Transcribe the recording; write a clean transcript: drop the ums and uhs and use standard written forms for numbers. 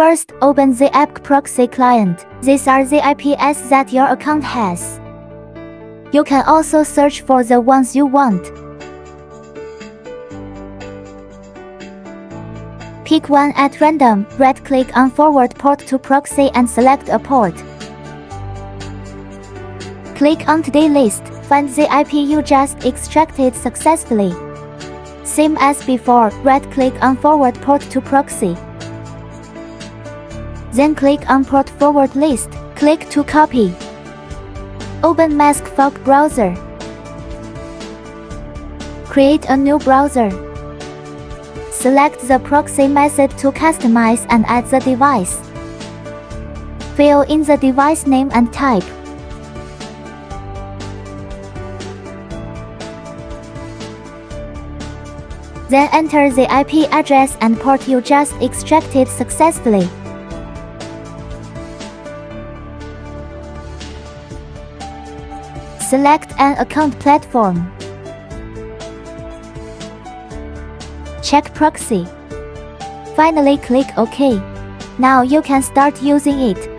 First, open the ABCproxy client. These are the IPs that your account has. You can also search for the ones you want. Pick one at random, right-click on Forward Port to Proxy and select a port. Click on Today list, find the IP you just extracted successfully. Same as before, right-click on Forward Port to Proxy. Then click on Port Forward List, click to copy. Open MaskFog Browser. Create a new browser. Select the proxy method to customize and add the device. Fill in the device name and type. Then enter the IP address and port you just extracted successfully. Select an account platform. Check proxy. Finally click OK. Now you can start using it.